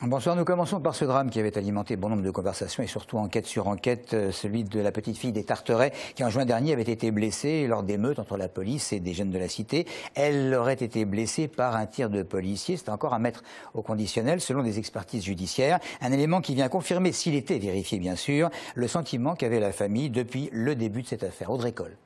Bonsoir, nous commençons par ce drame qui avait alimenté bon nombre de conversations et surtout enquête sur enquête, celui de la petite fille des Tarterets qui en juin dernier avait été blessée lors d'émeutes entre la police et des jeunes de la cité. Elle aurait été blessée par un tir de policier, c'est encore à mettre au conditionnel selon des expertises judiciaires. Un élément qui vient confirmer, s'il était vérifié bien sûr, le sentiment qu'avait la famille depuis le début de cette affaire. Audrey Coll.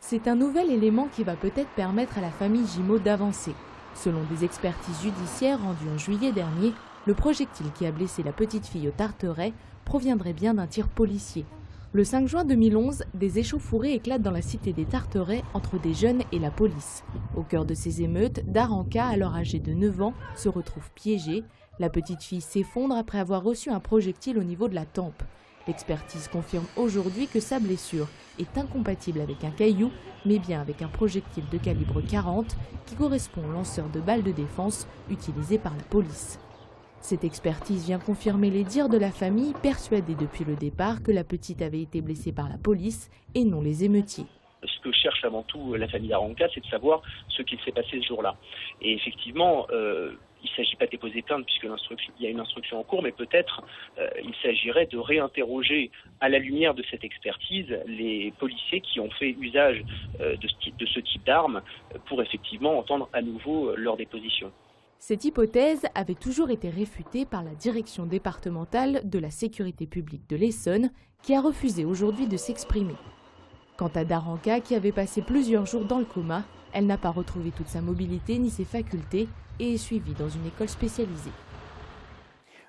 C'est un nouvel élément qui va peut-être permettre à la famille Gimaud d'avancer. Selon des expertises judiciaires rendues en juillet dernier, le projectile qui a blessé la petite fille au Tarteret proviendrait bien d'un tir policier. Le 5 juin 2011, des échauffourées éclatent dans la cité des Tarterets entre des jeunes et la police. Au cœur de ces émeutes, Daranka, alors âgée de 9 ans, se retrouve piégée. La petite fille s'effondre après avoir reçu un projectile au niveau de la tempe. L'expertise confirme aujourd'hui que sa blessure est incompatible avec un caillou, mais bien avec un projectile de calibre 40 qui correspond au lanceur de balles de défense utilisé par la police. Cette expertise vient confirmer les dires de la famille, persuadée depuis le départ que la petite avait été blessée par la police et non les émeutiers. Ce que cherche avant tout la famille Daranka, c'est de savoir ce qu'il s'est passé ce jour-là. Et effectivement, il ne s'agit pas de déposer plainte puisque il y a une instruction en cours, mais peut-être il s'agirait de réinterroger à la lumière de cette expertise les policiers qui ont fait usage de ce type d'armes pour effectivement entendre à nouveau leur déposition. Cette hypothèse avait toujours été réfutée par la direction départementale de la sécurité publique de l'Essonne qui a refusé aujourd'hui de s'exprimer. Quant à Daranka, qui avait passé plusieurs jours dans le coma, elle n'a pas retrouvé toute sa mobilité ni ses facultés et est suivie dans une école spécialisée.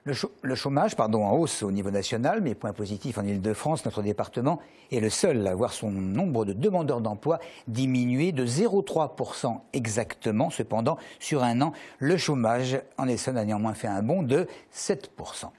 Le chômage en hausse au niveau national, mais point positif en Ile-de-France, notre département est le seul à voir son nombre de demandeurs d'emploi diminuer de 0,3% exactement. Cependant, sur un an, le chômage en Essonne a néanmoins fait un bond de 7%.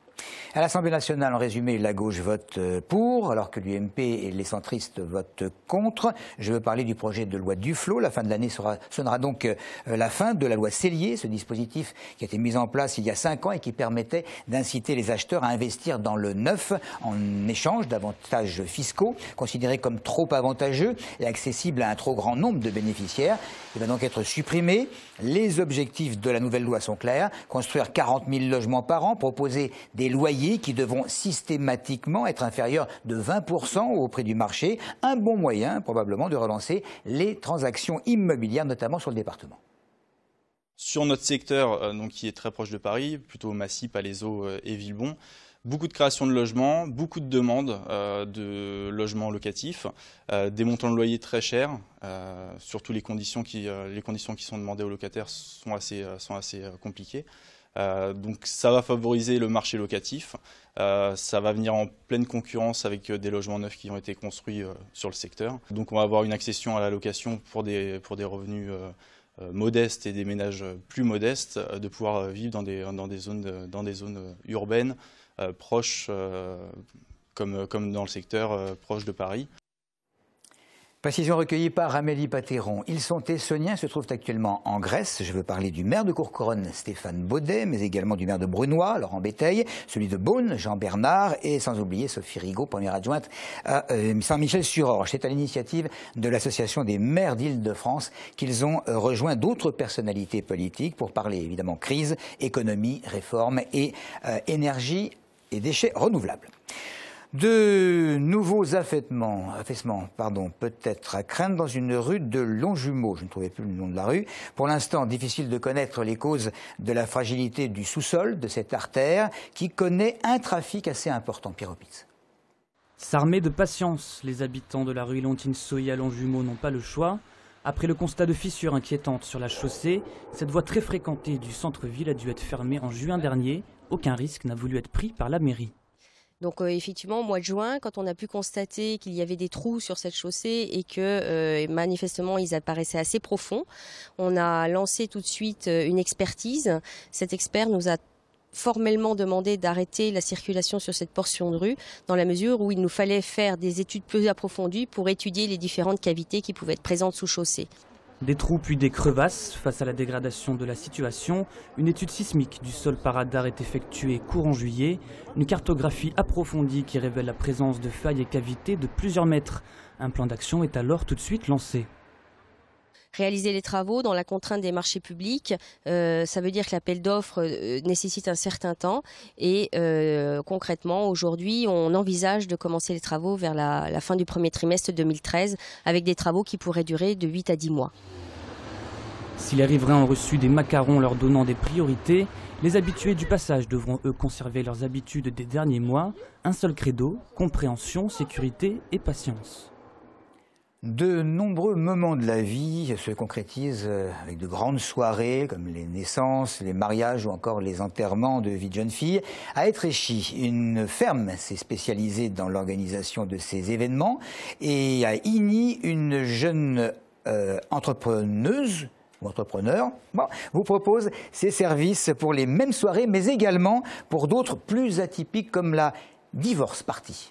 À l'Assemblée nationale, en résumé, la gauche vote pour, alors que l'UMP et les centristes votent contre. Je veux parler du projet de loi Duflot. La fin de l'année sonnera donc la fin de la loi Cellier, ce dispositif qui a été mis en place il y a 5 ans et qui permettait d'inciter les acheteurs à investir dans le neuf en échange d'avantages fiscaux, considérés comme trop avantageux et accessibles à un trop grand nombre de bénéficiaires. Il va donc être supprimé. Les objectifs de la nouvelle loi sont clairs. Construire 40 000 logements par an, proposer des loyers qui devront systématiquement être inférieurs de 20% au prix du marché. Un bon moyen, probablement, de relancer les transactions immobilières, notamment sur le département. Sur notre secteur, donc, qui est très proche de Paris, plutôt Massy, Palaiseau et Villebon, beaucoup de création de logements, beaucoup de demandes de logements locatifs, des montants de loyer très chers, surtout les conditions qui sont demandées aux locataires sont assez compliquées. Donc ça va favoriser le marché locatif, ça va venir en pleine concurrence avec des logements neufs qui ont été construits sur le secteur. Donc on va avoir une accession à la location pour des revenus modestes et des ménages plus modestes, de pouvoir vivre dans des zones urbaines proches, comme dans le secteur proche de Paris. Précision recueillie par Amélie Patéron. Ils sont essonniens, se trouvent actuellement en Grèce. Je veux parler du maire de Courcouronnes, Stéphane Baudet, mais également du maire de Brunois, Laurent Béteille, celui de Beaune, Jean Bernard, et sans oublier Sophie Rigaud, première adjointe à Saint-Michel-sur-Orge. C'est à l'initiative de l'Association des maires d'Île-de-France qu'ils ont rejoint d'autres personnalités politiques pour parler évidemment crise, économie, réforme et énergie et déchets renouvelables. De nouveaux affaissements, peut-être à craindre dans une rue de Longjumeau. Je ne trouvais plus le nom de la rue. Pour l'instant, difficile de connaître les causes de la fragilité du sous-sol de cette artère qui connaît un trafic assez important. Pierre Opitz. S'armer de patience, les habitants de la rue Leontine Sohi à Longjumeau n'ont pas le choix. Après le constat de fissures inquiétantes sur la chaussée, cette voie très fréquentée du centre-ville a dû être fermée en juin dernier. Aucun risque n'a voulu être pris par la mairie. Donc effectivement, au mois de juin, quand on a pu constater qu'il y avait des trous sur cette chaussée et que manifestement ils apparaissaient assez profonds, on a lancé tout de suite une expertise. Cet expert nous a formellement demandé d'arrêter la circulation sur cette portion de rue dans la mesure où il nous fallait faire des études plus approfondies pour étudier les différentes cavités qui pouvaient être présentes sous chaussée. Des trous puis des crevasses. Face à la dégradation de la situation, une étude sismique du sol par radar est effectuée courant juillet. Une cartographie approfondie qui révèle la présence de failles et cavités de plusieurs mètres. Un plan d'action est alors tout de suite lancé. Réaliser les travaux dans la contrainte des marchés publics, ça veut dire que l'appel d'offres nécessite un certain temps et concrètement, aujourd'hui, on envisage de commencer les travaux vers la fin du premier trimestre 2013 avec des travaux qui pourraient durer de 8 à 10 mois. Si les riverains ont reçu des macarons leur donnant des priorités, les habitués du passage devront eux conserver leurs habitudes des derniers mois. Un seul credo, compréhension, sécurité et patience. De nombreux moments de la vie se concrétisent avec de grandes soirées comme les naissances, les mariages ou encore les enterrements de vie de jeunes filles. À Étréchy, une ferme s'est spécialisée dans l'organisation de ces événements et à Igny, une jeune entrepreneuse ou entrepreneur vous propose ses services pour les mêmes soirées mais également pour d'autres plus atypiques comme la divorce party.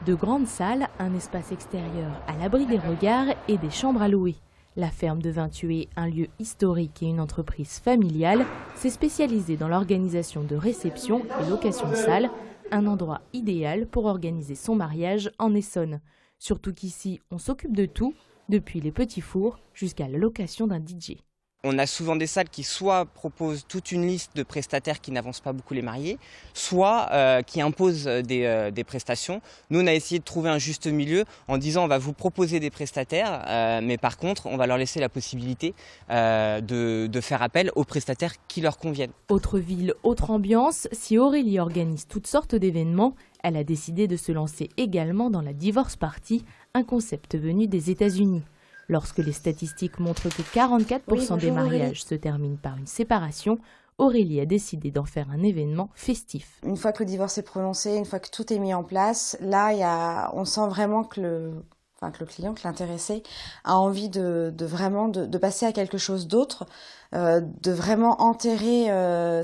De grandes salles, un espace extérieur à l'abri des regards et des chambres à louer. La ferme de Vintué, un lieu historique et une entreprise familiale, s'est spécialisée dans l'organisation de réceptions et location de salles, un endroit idéal pour organiser son mariage en Essonne. Surtout qu'ici, on s'occupe de tout, depuis les petits fours jusqu'à la location d'un DJ. On a souvent des salles qui soit proposent toute une liste de prestataires qui n'avancent pas beaucoup les mariés, soit qui imposent des prestations. Nous, on a essayé de trouver un juste milieu en disant on va vous proposer des prestataires, mais par contre, on va leur laisser la possibilité de faire appel aux prestataires qui leur conviennent. Autre ville, autre ambiance, si Aurélie organise toutes sortes d'événements, elle a décidé de se lancer également dans la divorce party, un concept venu des États-Unis. Lorsque les statistiques montrent que 44% des mariages se terminent par une séparation, Aurélie a décidé d'en faire un événement festif. Une fois que le divorce est prononcé, une fois que tout est mis en place, là, on sent vraiment que le client, que l'intéressé a envie de passer à quelque chose d'autre, de vraiment enterrer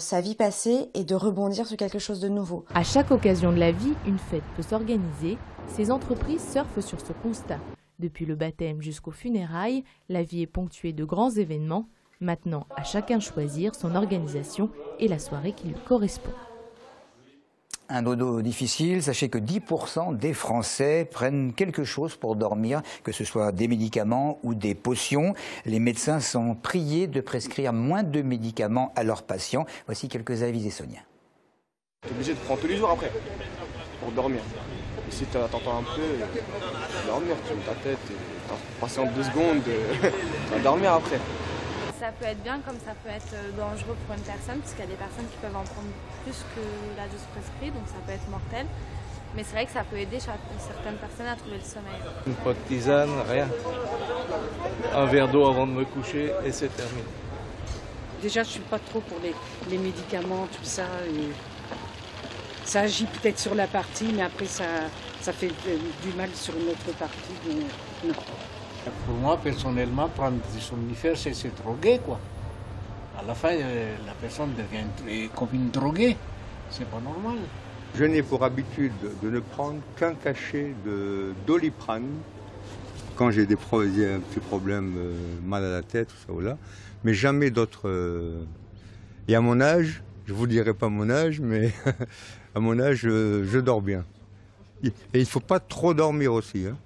sa vie passée et de rebondir sur quelque chose de nouveau. À chaque occasion de la vie, une fête peut s'organiser. Ces entreprises surfent sur ce constat. Depuis le baptême jusqu'aux funérailles, la vie est ponctuée de grands événements. Maintenant, à chacun choisir son organisation et la soirée qui lui correspond. Un dodo difficile, sachez que 10% des Français prennent quelque chose pour dormir, que ce soit des médicaments ou des potions. Les médecins sont priés de prescrire moins de médicaments à leurs patients. Voici quelques avis essonniens. Tu es obligé de prendre tous les jours après, pour dormir. Et si tu attends un peu, tu vas dormir, tu mets ta tête, tu passes en 2 secondes, tu vas dormir après. Ça peut être bien comme ça peut être dangereux pour une personne, parce qu'il y a des personnes qui peuvent en prendre plus que la dose prescrite, donc ça peut être mortel. Mais c'est vrai que ça peut aider certaines personnes à trouver le sommeil. Pas de tisane, rien. Un verre d'eau avant de me coucher et c'est terminé. Déjà, je suis pas trop pour les médicaments, tout ça. Et ça agit peut-être sur la partie, mais après ça fait du mal sur une autre partie. Non. Pour moi, personnellement, prendre des somnifères, c'est se droguer, quoi. À la fin, la personne devient comme une droguée. C'est pas normal. Je n'ai pour habitude de ne prendre qu'un cachet de Doliprane quand j'ai un petit problème, mal à la tête, tout ça ou là, mais jamais d'autres. Et à mon âge, je vous dirai pas mon âge, mais à mon âge, je dors bien. Et il ne faut pas trop dormir aussi, hein.